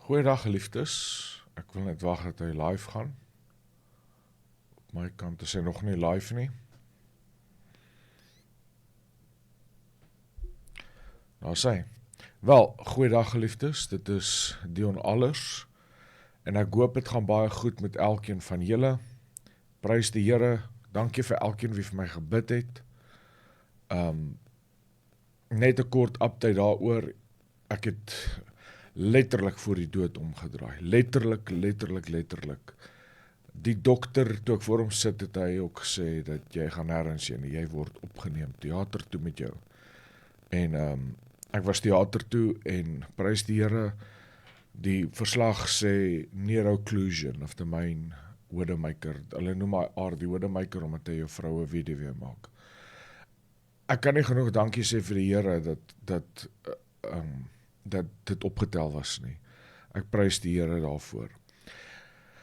Goeiedag geliefdes, ek wil net wag dat hy live gaan. Op my kant is hy nog nie live nie. Nou sê, wel, goeiedag geliefdes, dit is Dion Allers, en ek hoop het gaan baie goed met elkeen van julle. Prys die Here, dankie vir elkeen wie vir my gebid het. Net 'n kort update daaroor, ek het letterlik voor die dood omgedraai. Letterlik. Die dokter, toe ek voor hom sit, het hy ook gesê, dat jy gaan nêrens heen, jy word opgeneem, theater toe met jou. En ek was theater toe, en prys die Here, die verslag sê, neuro-occlusion of the main widowmaker, hulle noem my aard, die widowmaker, omdat hy jou vroue weduwee maak. Ek kan nie genoeg dankie sê vir die Here, dat dit opgetel was nie. Ek prys die Here daarvoor.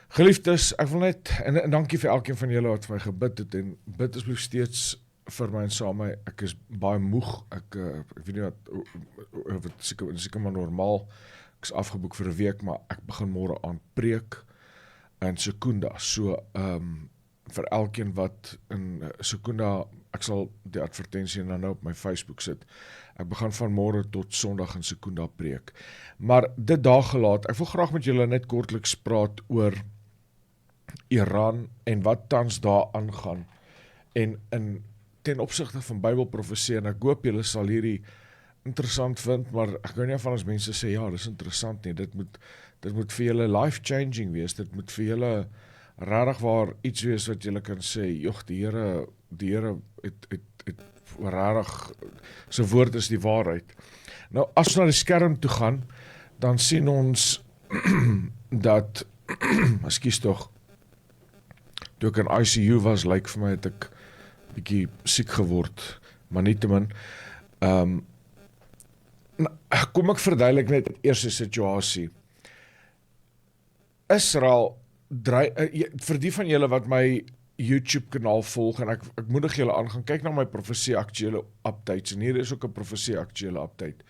Geliefdes, ek wil net, en dankie vir elkeen van julle wat vir my gebid het, en bid asseblief steeds vir my en saam my, ek is baie moeg, ek weet nie wat, seker maar normaal, ek is afgeboek vir 'n week, maar ek begin môre aan preek in Secunda, so vir elkeen wat in Secunda, ek sal die advertensie nou op my Facebook sit, ek begin van môre tot Sondag in Secunda preek, maar dit daar gelaat, ek wil graag met julle net kortliks praat oor Iran en wat tans daar aangaan, en ten opsigte van Bybelprofesie, en ek hoop julle sal hierdie interessant vind, maar ek weet nie van ons mense sê, ja, dis interessant nie, dit moet vir julle life-changing wees, dit moet vir julle regtig waar iets wees wat julle kan sê, joh, die Here het regtig, sy woord is die waarheid. Nou, as ons na die skerm toe gaan, dan sien ons dat, ekskuus tog, toe ek in ICU was, lyk vir my het ek bietjie siek geword, maar nietemin, kom ek verduidelik net die eerste situasie. Israel, vir die van julle wat my YouTube kanaal volg, en ek moedig julle aan, gaan kyk na my profesie aktuele updates, en hier is ook 'n profesie aktuele update.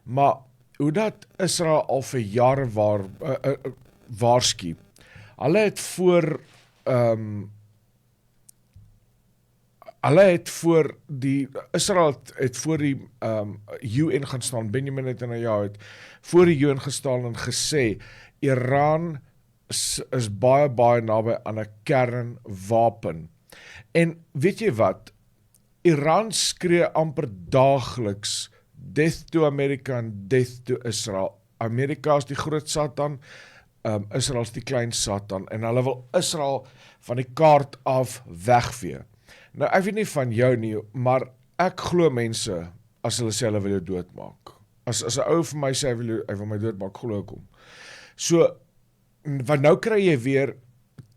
Maar, hoe dat Israel al vir jare waarsku, hulle het voor Israel het voor die UN gaan staan, Benjamin Netanyahu het voor die UN gestaan en gesê, Iran is baie naby aan 'n kernwapen. En weet jy wat, Iran skree amper daagliks, death to America en death to Israel. Amerika is die groot Satan, Israel is die klein Satan, en hulle wil Israel van die kaart af wegvee. Nou, ek weet nie van jou nie, maar ek glo mense, as hulle sê hulle wil jou doodmaak. As 'n ou vir my sê hy wil my doodmaak, glo ek hom. So, want nou kry jy weer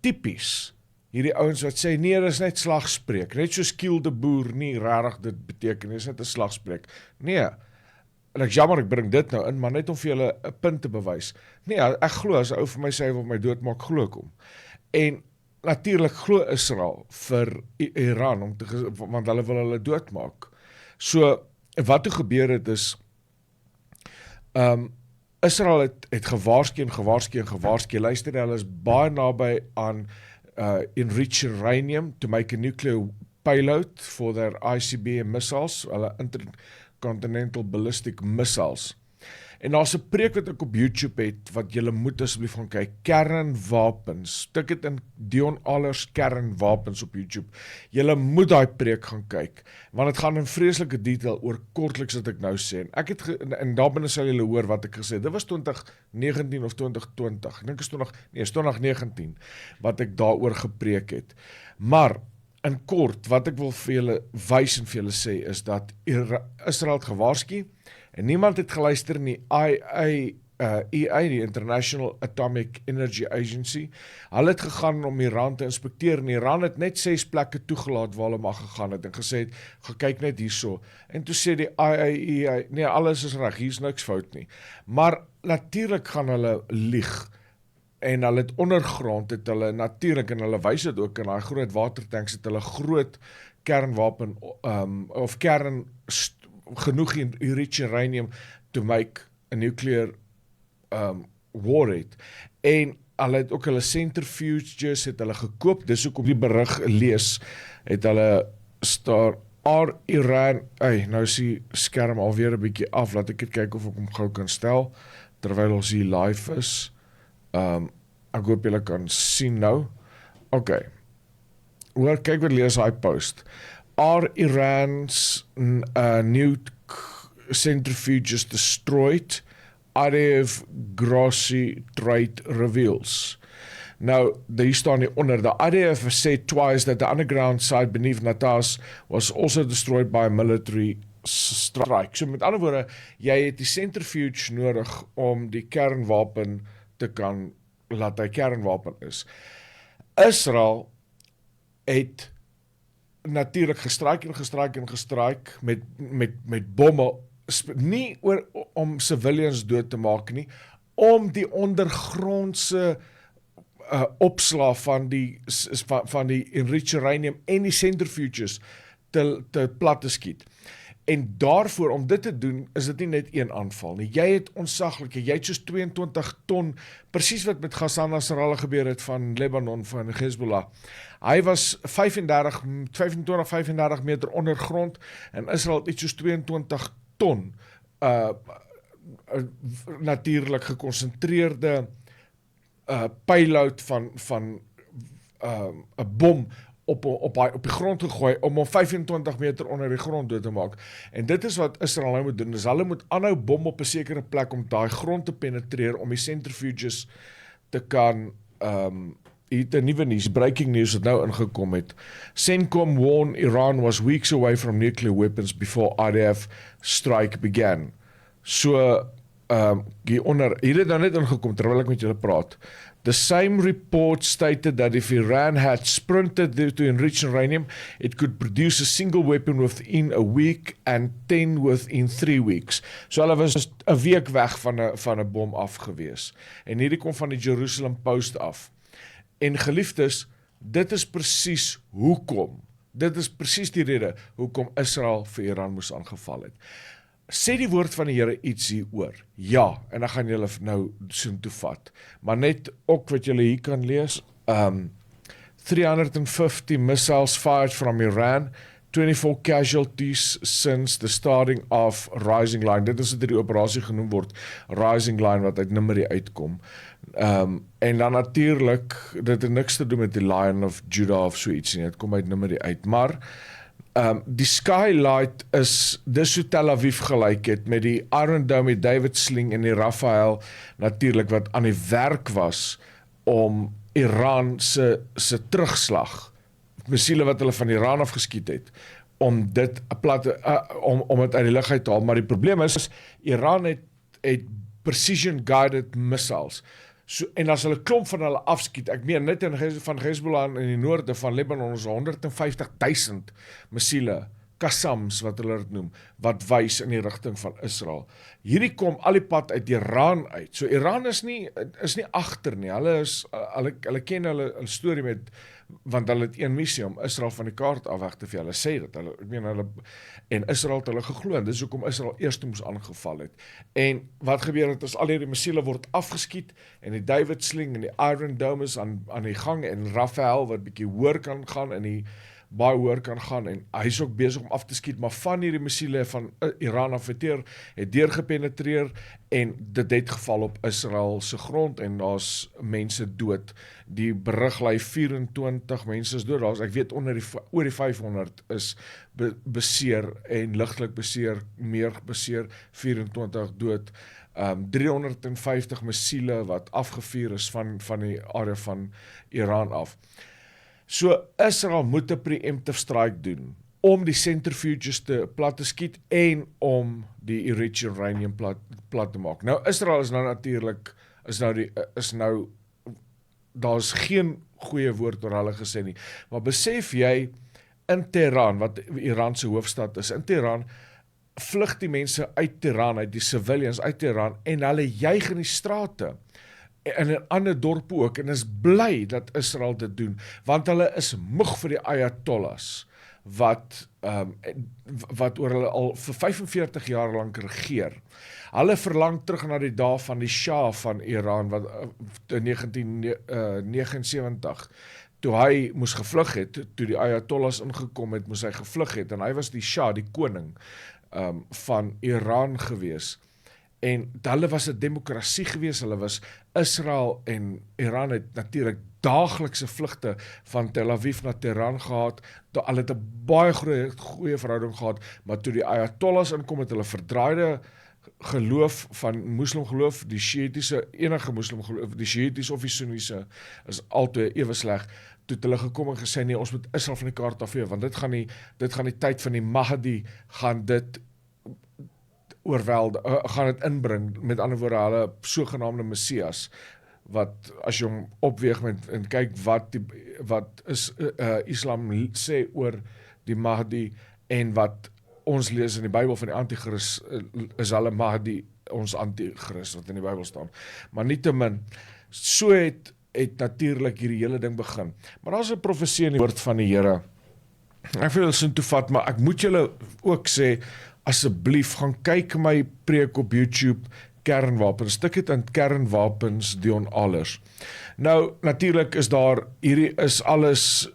typies, hierdie ouens wat sê, nee, dit is net slagspreuk, net so Kiel de Boer nie regtig dit beteken, dit is net 'n slagspreuk. Nee, en ek jammer, ek bring dit nou in, maar net om vir julle 'n punt te bewys. Nee, ek glo, as 'n ou vir my sê hy wil my doodmaak, glo ek hom. En natuurlik glo Israel vir Iran, want hulle wil hulle doodmaak. So, wat toe gebeur het is, Israel het gewaarsku, luister, hulle is baie naby aan enriched uranium to make a nuclear payload for their ICBM missiles, hulle intercontinental ballistic missiles. En daar's 'n preek wat ek op YouTube het, wat julle moet asseblief gaan kyk, kernwapens, tik dit in Dion Allers kernwapens op YouTube. Julle moet daai preek gaan kyk, want dit gaan in vreeslike detail oor kortliks wat ek nou sê. En daarbinne sal julle hoor wat ek gesê het. Dit was 2019 of 2020, ek dink is 2019, wat ek daaroor gepreek het. Maar, in kort, wat ek wil vir julle wys en vir julle sê, is dat Israel het gewaarsku, en niemand het geluister in die IAEA, die International Atomic Energy Agency. Hulle het gegaan om Iran te inspekteer, en Iran het net 6 plekke toegelaat waar hulle mag gegaan het, en gesê het, gaan kyk net hierso. En toe sê die IAEA, nee, alles is reg, hier is niks fout nie. Maar natuurlik gaan hulle lieg, en hulle het ondergrond, het hulle natuurlik, en hulle wys dit ook in daai groot watertanks, het hulle groot kernwapen, of genoeg enriched uranium to make a nuclear war het, en hulle het ook hulle centrifuges het hulle gekoop, dis ook op die berig lees, het hulle staan, Iran, nou is die skerm alweer 'n bietjie af, laat ek het kyk of ek hom gou kan stel, terwyl ons hier live is, ek hoop julle kan sien nou, okay, hoor, kyk wat lees hy post, are Iran's new centrifuges destroyed? IDF Grossi trade reveals. Now, hier staan hier onder, the IDF has said twice that the underground site beneath Natas was also destroyed by a military strike. So met ander woorde, jy het die centrifuge nodig om die kernwapen te kan laat hy kernwapen is. Israel het natuurlik gestraik met bomme, nie om civilians dood te maak nie, om die ondergrondse opslag van die enriched uranium en die centrifuges te plat te skiet. En daarvoor, om dit te doen, is dit nie net een aanval nie. Jy het onsaglike, jy het soos 22 ton, presies wat met Ghassan Nasrallah gebeur het van Lebanon, van Hezbollah. Hy was 25-35 meter ondergrond, en Israel het iets soos 22 ton natuurlik geconcentreerde payload van 'n bom op die grond gegooi om 25 meter onder die grond dood te maak. En dit is wat Israel nou moet doen. Dus hulle moet aanhou bom op 'n sekere plek om daai grond te penetreer, om die centrifuges te kan hier te nuwe nuus, breaking news het nou ingekom het. CENTCOM warned Iran was weeks away from nuclear weapons before IDF strike began. So, hier het nou net ingekom, terwyl ek met julle praat. The same report stated that if Iran had sprinted to enrich uranium, it could produce a single weapon within a week and 10 within 3 weeks. So hulle was 'n week weg van 'n bom af gewees. En hierdie kom van die Jerusalem Post af. En geliefdes, dit is presies hoekom, dit is presies die rede hoekom Israel vir Iran moes aangeval het. Sê die woord van die Here iets hieroor? Ja, en dan gaan julle nou soontoe vat. Maar net ook wat julle hier kan lees, 350 missiles fired from Iran, 24 casualties since the starting of Rising Line. Dit is wat die operasie genoem word, Rising Line, wat uit Nimri uitkom. En dan natuurlik, dit het niks te doen met die Lion of Judah of so iets nie, het kom uit Nimri uit, maar die Skylight is, dis hoe Tel Aviv gelyk het, met die Iron Dome, die David Sling en die Rafael, natuurlik wat aan die werk was, om Iran se terugslag, missiele wat hulle van Iran afgeskiet het, om dit om het uit die lug uit te haal, maar die probleem is, Iran het precision-guided missiles, so, en as hulle klomp van hulle afskiet, ek meen net van Hezbollah in die noorde van Lebanon, is 150.000 missiele, Qassams wat hulle dit noem, wat wys in die rigting van Israel. Hierdie kom al die pad uit Iran uit, so Iran is nie agter nie, hulle ken hulle storie met, want hulle het een missie om Israel van die kaart af weg te vee, hulle sê dit, en Israel het hulle geglo, en dis hoekom Israel eerst moes aangeval het. En wat gebeur het, as al hierdie missiele word afgeskiet, en die David Sling en die Iron Dome is aan die gang, en Rafael wat bietjie hoër kan gaan, en die baie hoër kan gaan, en hy is ook besig om af te skiet, maar van hierdie missiele van Iran afgeteer, het deurgepenetreer, en dit het geval op Israel se grond, en daar's mense dood. Die berig lei 24 mense is dood, daar's, ek weet oor die 500 is beseer, en ligtelik beseer, meer beseer, 24 dood, 350 missiele wat afgevuur is van die area van Iran af. So Israel moet 'n preemptive strike doen, om die centrifuges te plat te skiet, en om die enriched uranium plat te maak. Nou Israel is nou natuurlik, daar is geen goeie woord oor hulle gesê nie, maar besef jy, in Teheran, wat Iran se hoofstad is, in Teheran, vlug die mense uit Teheran, uit die civilians uit Teheran, en hulle juig in die strate, en in ander dorpe ook, en is bly dat Israel dit doen, want hulle is moeg vir die Ayatollahs. wat oor hulle al vir 45 jaar lank regeer. Hulle verlang terug na die dae van die Shah van Iran, wat in 1979, toe hy moes gevlug het, toe die Ayatollahs ingekom het, moes hy gevlug het, en hy was die Shah, die koning van Iran gewees. En hulle was 'n demokrasie gewees, hulle was Israel en Iran het natuurlik daaglikse vlugte van Tel Aviv na Teheran gehad, hulle het 'n baie goeie verhouding gehad, maar toe die Ayatollahs inkom het hulle verdraaide geloof van moslimgeloof, die Shiïtiese, enige moslimgeloof, die Shiïtiese of die Sunnise is altyd ewe sleg, toe het hulle gekom en gesê, nee, ons moet Israel van die kaart afvee, want dit gaan die tyd van die Mahdi, gaan dit gaan dit inbring, met ander woorde, hulle sogenaamde Messias, wat as jy hom opweeg en kyk wat is Islam sê oor die Mahdi, en wat ons lees in die Bybel van die Antichrist, is hulle Mahdi, ons Antichrist, wat in die Bybel staan. Maar nietemin, so het natuurlik hierdie hele ding begin. Maar daar is 'n profesie in die woord van die Here. Ek wil sin toe vat, maar ek moet julle ook sê, asseblief, gaan kyk my preek op YouTube, Kernwapens, stik het in Kernwapens, Dion Allers. Nou, natuurlik hierdie is alles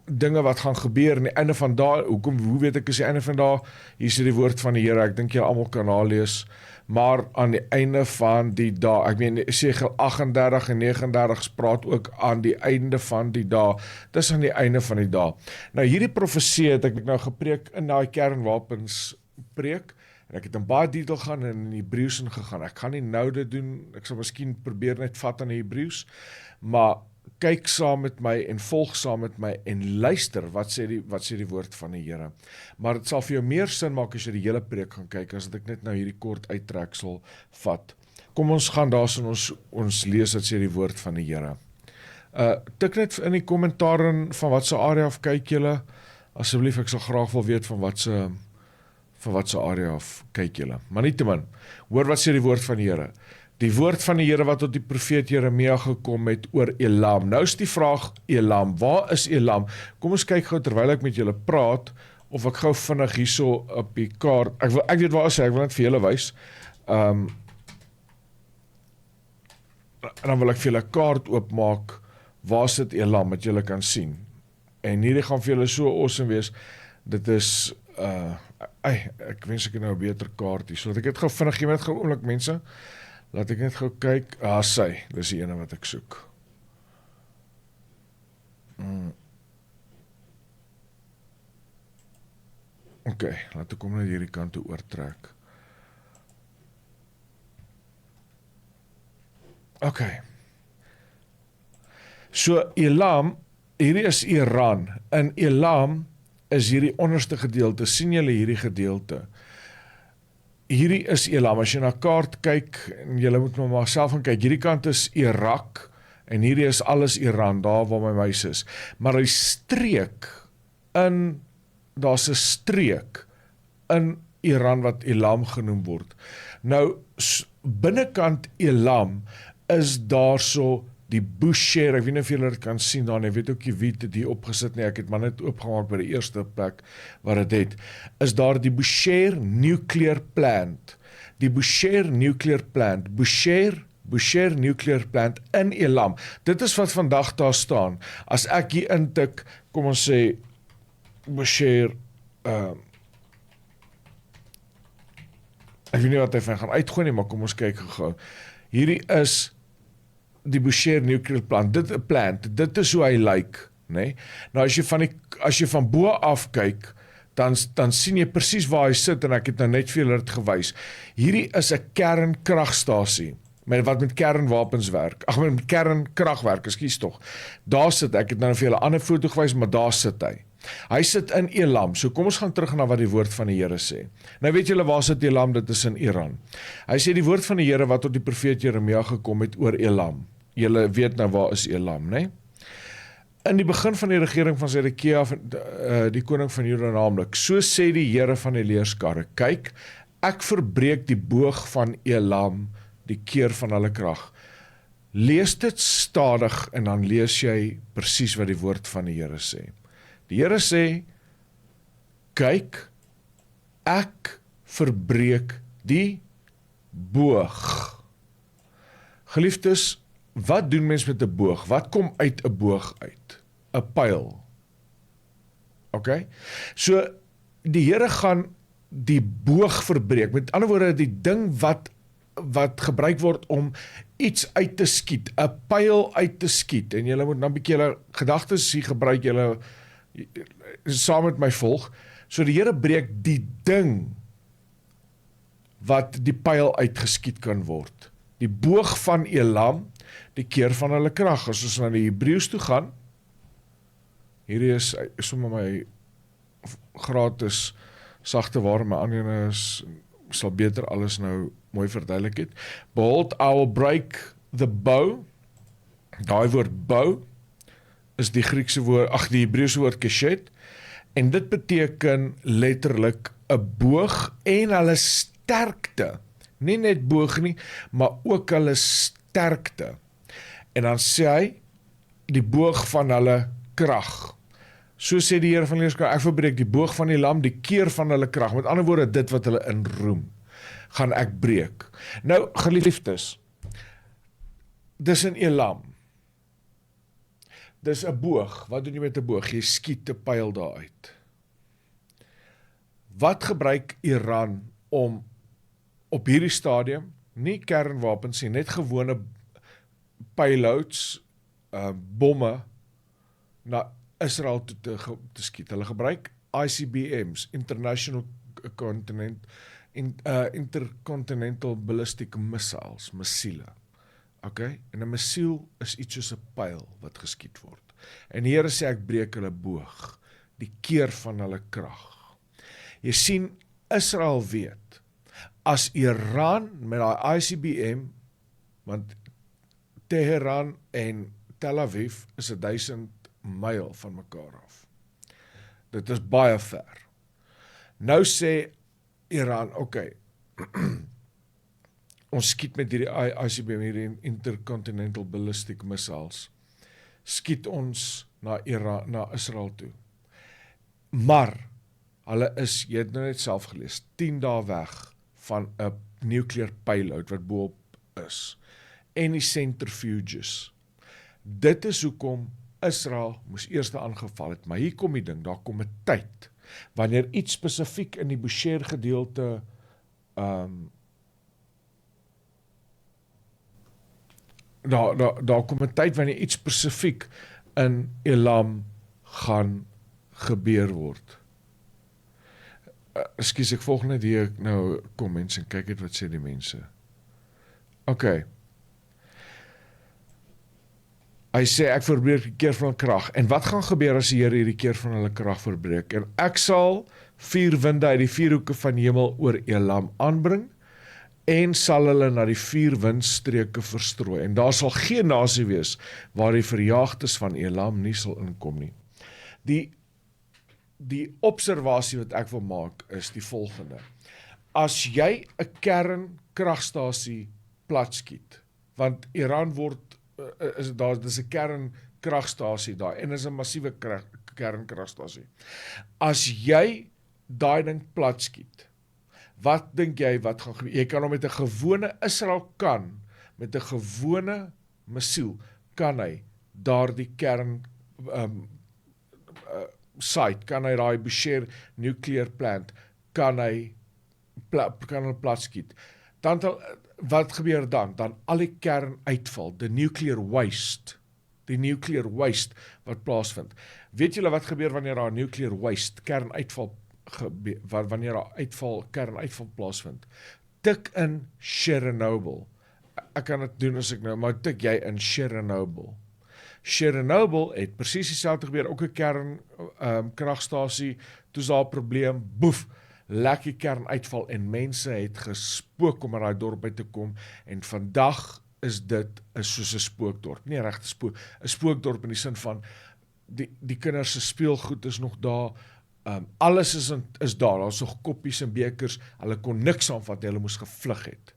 dinge wat gaan gebeur, en die einde van daai, hoe weet ek is die einde van daai, hier is die woord van die Here, ek dink julle almal kan nalees, maar aan die einde van die dag, ek meen, Esegiel 38 en 39 praat ook aan die einde van die dag, dis aan die einde van die dag. Nou, hierdie profesie het ek nou gepreek in daai Kernwapens preek, en ek het in baie detail gaan en in Hebreëus ingegaan. Ek gaan nie nou dit doen, ek sal miskien probeer net vat aan die Hebreëus, maar kyk saam met my en volg saam met my en luister wat sê die woord van die Here. Maar dit sal vir jou meer sin maak as jy die hele preek gaan kyk, as ek net nou hierdie kort uittreksel vat. Kom ons gaan daar en ons lees wat sê die woord van die Here. Tik net in die kommentaar in van wat se area af kyk julle, asseblief, ek sal graag wil weet van wat se area af kyk julle. Maar nietemin, hoor wat sê die woord van die Here. Die woord van die Here wat tot die profeet Jeremia gekom het oor Elam. Nou is die vraag, Elam, waar is Elam? Kom ons kyk gou terwyl ek met julle praat, of ek gou vinnig hierso op die kaart, ek weet waar is hy, ek wil net vir julle wys, en dan wil ek vir julle kaart oopmaak, waar sit Elam, wat julle kan sien. En hierdie gaan vir julle so awesome wees, dit is, ek wens ek nou 'n beter kaart hier, so ek het gou vinnig, gee my net gou oomblik mense, laat ek net gou kyk, dis die ene wat ek soek. Ok, laat ek kom net hierdie kant toe oortrek. Ok. So Elam, hierdie is Iran, en Elam is hierdie onderste gedeelte, sien julle hierdie gedeelte? Hierdie is Elam, as jy na kaart kyk, en julle moet maar self gaan kyk, hierdie kant is Irak, en hierdie is alles Iran, daar waar my muis is. Maar die streek, daar's 'n streek in Iran wat Elam genoem word. Nou, binnekant Elam is daar so die Bushehr, ek weet nie of julle dit kan sien daar, ek weet ook nie wie dit hier opgesit nie, ek het maar net oopgemaak by die eerste plek wat dit het, is daar die Bushehr Nuclear Plant, die Bushehr Nuclear Plant, Bushehr Nuclear Plant in Elam, dit is wat vandag daar staan, as ek hier intik, kom ons sê, Bushehr, ek weet nie wat hy van gaan uitgooi nie, maar kom ons kyk gou. Hierdie is die Bushehr Nuclear Plant, dit is hoe hy lyk, nee? Nou as jy van bo af kyk, dan sien jy presies waar hy sit, en ek het nou net vir julle dit gewys. Hierdie is 'n kernkragstasie, wat met kernwapens werk, met kernkrag werk, ekskuus tog. Daar sit, ek het nou vir julle 'n ander foto gewys, maar daar sit hy. Hy sit in Elam, so kom ons gaan terug na wat die woord van die Here sê. Nou weet julle waar sit Elam, dit is in Iran. Hy sê die woord van die Here wat tot die profeet Jeremia gekom het oor Elam. Julle weet nou waar is Elam, né? In die begin van die regering van Zedekia, die koning van Juda naamlik, so sê die Here van die leerskare, kyk, ek verbreek die boog van Elam, die keer van hulle krag. Lees dit stadig en dan lees jy presies wat die woord van die Here sê. Die Here sê, kyk, ek verbreek die boog. Geliefdes, wat doen mens met 'n boog? Wat kom uit 'n boog uit? 'n Pyl. Okay? So, die Here gaan die boog verbreek. Met ander woorde, die ding wat gebruik word om iets uit te skiet, 'n pyl uit te skiet, en julle moet nou 'n bietjie julle gedagtes hier gebruik, julle saam met my volg. So die Here breek die ding wat die pyl uitgeskiet kan word. Die boog van Elam, die keer van hulle krag. As ons na die Hebreëus toe gaan, hierdie is sommer my gratis sagte waar, my ander sal beter alles nou mooi verduidelik het. Behold, I will break the bow. Daai woord bow is die Griekse woord, die Hebreëse woord keshet, en dit beteken letterlik 'n boog en hulle sterkte. Nie net boog nie, maar ook hulle sterkte. En dan sê hy, die boog van hulle krag. So sê die Here van Leerskap, ek verbreek die boog van Elam, die keer van hulle krag. Met ander woorde, dit wat hulle inroem, gaan ek breek. Nou, geliefdes, dis in Elam. Dis 'n boog. Wat doen jy met 'n boog? Jy skiet 'n pyl daaruit. Wat gebruik Iran om op hierdie stadium nie kernwapens nie, net gewone payloads, bomme na Israel toe te skiet. Hulle gebruik ICBM's, Intercontinental Ballistic Missiles, missiele. Okay? En 'n missiel is iets soos 'n pyl wat geskiet word. En die Here sê ek breek hulle boog, die keer van hulle krag. Jy sien, Israel weet, as Iran met daai ICBM, want Teheran en Tel Aviv is 1000 myl van mekaar af. Dit is baie ver. Nou sê Iran, okay, ons skiet met hierdie ICBM, hierdie Intercontinental Ballistic Missiles, skiet ons na Israel toe. Maar, hulle is, jy het nou net self gelees, 10 dae weg van 'n nuclear payload wat boop is. En die centrifuges. Dit is hoekom Israel moes eers aangeval het, maar hier kom die ding, daar kom 'n tyd, wanneer iets spesifiek in die Bushehr gedeelte daar kom 'n tyd wanneer iets spesifiek in Elam gaan gebeur word. Ekskuus, ek volg net hier nou kom mense en kyk het wat sê die mense. Okay. Hy sê ek verbreek die keer van hulle krag. En wat gaan gebeur as die Here hierdie keer van hulle krag verbreek? En ek sal 4 winde uit die 4 hoeke van die hemel oor Elam aanbring en sal hulle na die 4 windstreke verstrooi. En daar sal geen nasie wees waar die verjaagdes van Elam nie sal inkom nie. Die observasie wat ek wil maak is die volgende. As jy 'n kernkragstasie platskiet, want Iran word dis 'n kernkragstasie daar en is 'n massiewe kernkragstasie. As jy daai ding platskiet, wat dink jy wat gaan gebeur? Jy kan hom met 'n gewone Israel met 'n gewone missiel kan hy daardie kern site, kan hy daai Bushehr nuclear plant, kan hy platskiet. Dan wat gebeur dan? Dan al die kernuitval, die nuclear waste wat plaasvind. Weet julle wat gebeur wanneer daar nuclear waste, kernuitval wanneer daar kernuitval plaasvind? Tik in Chernobyl. Ek kan dit doen as ek nou, maar tik jy in Chernobyl. Chernobyl het presies dieselfde gebeur, ook 'n kernkragstasie, toe is daar 'n probleem, boef, lekker kernuitval en mense het gespook om uit daai dorp uit te kom en vandag is dit soos 'n spookdorp, nie 'n regte spook, 'n spookdorp in die sin van die kinders se speelgoed is nog daar, alles is daar, daar's nog koppies en bekers, hulle kon niks aanvat, hulle moes gevlug het.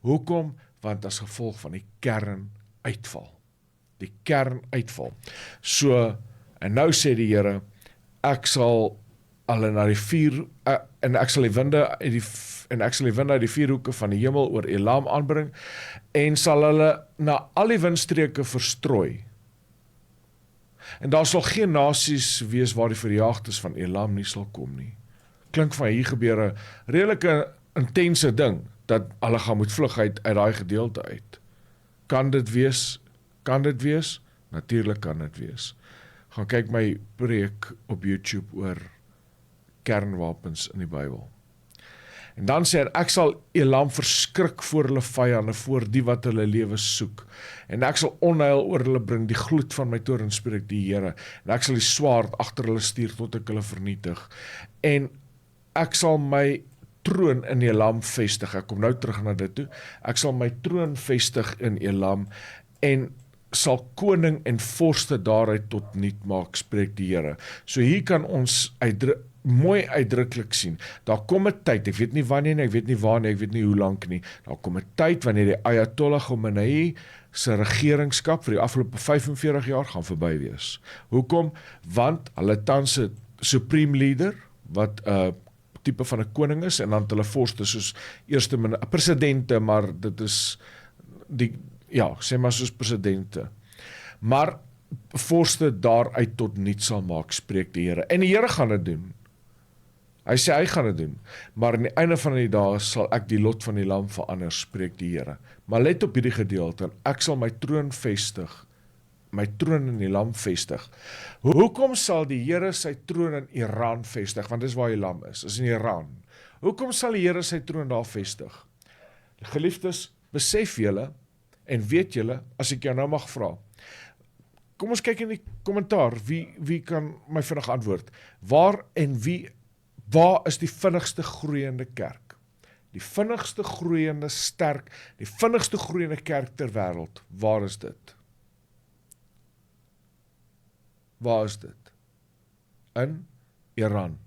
Hoekom? Want as gevolg van die kernuitval. Die kernuitval. So, en nou sê die Here, ek sal hulle na die vier, en ek sal die winde uit die vier hoeke van die hemel oor Elam aanbring, en sal hulle na al die windstreke verstrooi. En daar sal geen nasies wees waar die verjaagdes van Elam nie sal kom nie. Klink van hier gebeur 'n redelike intense ding, dat hulle gaan moet vlug uit daai gedeelte uit. Kan dit wees? Kan dit wees? Natuurlik kan dit wees. Gaan kyk my preek op YouTube oor kernwapens in die Bybel. En dan sê hy, ek sal Elam verskrik voor hulle vyande, voor die wat hulle lewe soek. En ek sal onheil oor hulle bring, die gloed van my toorn spreek die Here. En ek sal die swaard agter hulle stuur tot ek hulle vernietig. En ek sal my troon in Elam vestig. Ek kom nou terug na dit toe. Ek sal my troon vestig in Elam en sal koning en vorste daaruit tot niet maak, spreek die Here. So hier kan ons mooi uitdruklik sien, daar kom 'n tyd, ek weet nie wanneer nie, ek weet nie waar nie, ek weet nie hoe lank nie, daar kom 'n tyd wanneer die Ayatollah Khomeini se regeringskap vir die afgelope 45 jaar gaan verby wees. Hoekom? Want hulle tans 'n supreme leader, wat tipe van 'n koning is, en dan hulle vorste soos eerste presidente, maar dit is sê maar soos presidente. Maar vorste daaruit tot niet sal maak, spreek die Here. En die Here gaan dit doen. Hy sê hy gaan dit doen. Maar aan die einde van die dae sal ek die lot van die lam verander, spreek die Here. Maar let op hierdie gedeelte, ek sal my troon vestig, my troon in die lam vestig. Hoekom sal die Here sy troon in Iran vestig? Want dis waar die lam is in Iran. Hoekom sal die Here sy troon daar vestig? Geliefdes, besef julle, en weet julle, as ek jou nou mag vra, kom ons kyk in die kommentaar, wie kan my vinnig antwoord? Waar is die vinnigste groeiende kerk? Die vinnigste groeiende sterk, die vinnigste groeiende kerk ter wêreld, waar is dit? Waar is dit? In Iran.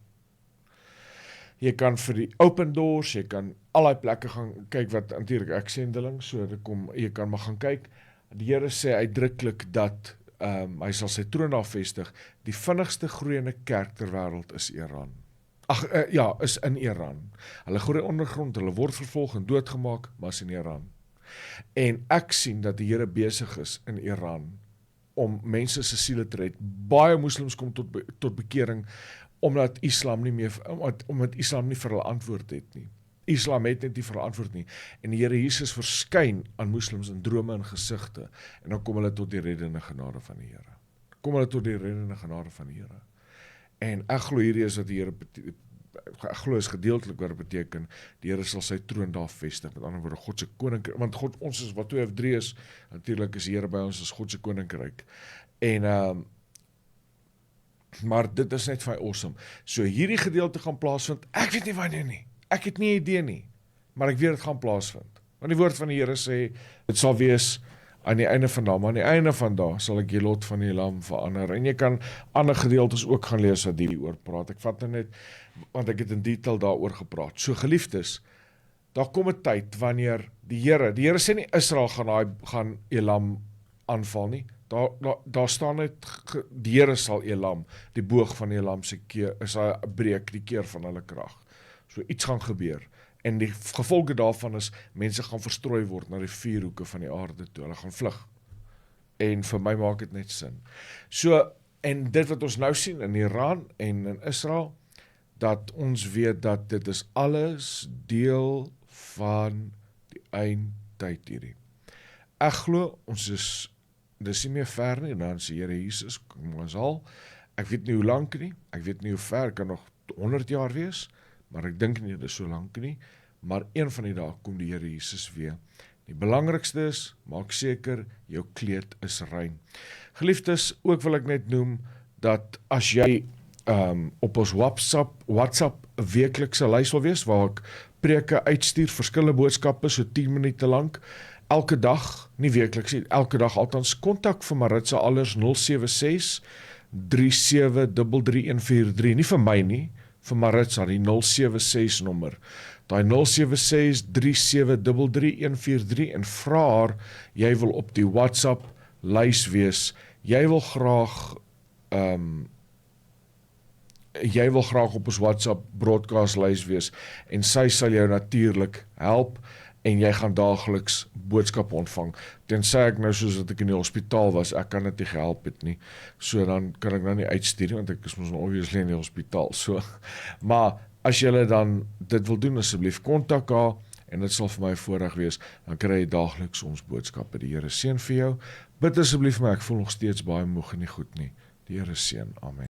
Jy kan vir die open doors, jy kan al die plekke gaan kyk wat natuurlik ek sendeling, so jy kan maar gaan kyk. Die Here sê uitdruklik dat hy sal sy troon daar vestig. Die vinnigste groeiende kerk ter wêreld is Iran. Is in Iran. Hulle groei ondergrond, hulle word vervolg en doodgemaak, maar is in Iran. En ek sien dat die Here besig is in Iran om mense se siele te red. Baie moslems kom tot bekering omdat Islam nie vir hulle antwoord het nie. Islam het net nie vir hulle antwoord nie. En die Here Jesus verskyn aan moslems in drome en gesigte, en dan kom hulle tot die reddende genade van die Here. En ek glo hierdie is wat die Here ek glo is gedeeltelik wat dit beteken, die Here sal sy troon daar vestig, met ander woorde, God se koninkryk, want God, ons is wat 2 of 3 is, natuurlik is die Here by ons as God se koninkryk. En maar dit is net vir my awesome. So hierdie gedeelte gaan plaasvind, ek weet nie wanneer nie, ek het nie 'n idee nie, maar ek weet dit gaan plaasvind. Want die woord van die Here sê, dit sal wees aan die einde van daai, maar aan die einde van daai sal ek die lot van die lam verander. En jy kan ander gedeeltes ook gaan lees wat hieroor praat. Ek vat nou net, want ek het in detail daaroor gepraat. So geliefdes, daar kom 'n tyd wanneer die Here sê nie Israel gaan Elam aanval nie. Daar staan net, die Here sal Elam, die boog van Elam se keer, is hy breek die keer van hulle krag. So iets gaan gebeur. En die gevolge daarvan is, mense gaan verstrooi word na die 4 hoeke van die aarde toe. Hulle gaan vlug. En vir my maak dit net sin. So, en dit wat ons nou sien in Iran en in Israel, dat ons weet dat dit is alles deel van die eindtyd hierdie. Ek glo, dis nie meer ver nie, dan sê Here Jesus, kom ons al, ek weet nie hoe lank nie, ek weet nie hoe ver, kan nog 100 jaar wees, maar ek dink nie, dit is so lank nie, maar een van die dae kom die Here Jesus weer. Die belangrikste is, maak seker, jou kleed is rein. Geliefdes, ook wil ek net noem, dat as jy op ons WhatsApp 'n weeklikse lys wil wees, waar ek preke uitstuur, verskillende boodskappe, so 10 minute lank, elke dag, nie weekliks nie, elke dag althans, kontak vir Maritza Allers 076 37 143, nie vir my nie, vir Maritza, die 076 nommer, daai 076 37 143, en vra haar, jy wil op die WhatsApp lys wees, jy wil graag jy wil graag op ons WhatsApp broadcast lys wees en sy sal jou natuurlik help en jy gaan daagliks boodskappe ontvang. Tensy ek nou soos dat ek in die hospitaal was, ek kan dit nie gehelp het nie. So dan kan ek nou nie uitstuur nie, want ek is mos nou obviously in die hospitaal. So, maar as julle dan dit wil doen, asseblief kontak haar en dit sal vir my 'n voorreg wees, dan kry jy daagliks ons boodskappe. Die Here seën vir jou. Bid asseblief vir my, ek voel nog steeds baie moeg en nie goed nie. Die Here seën. Amen.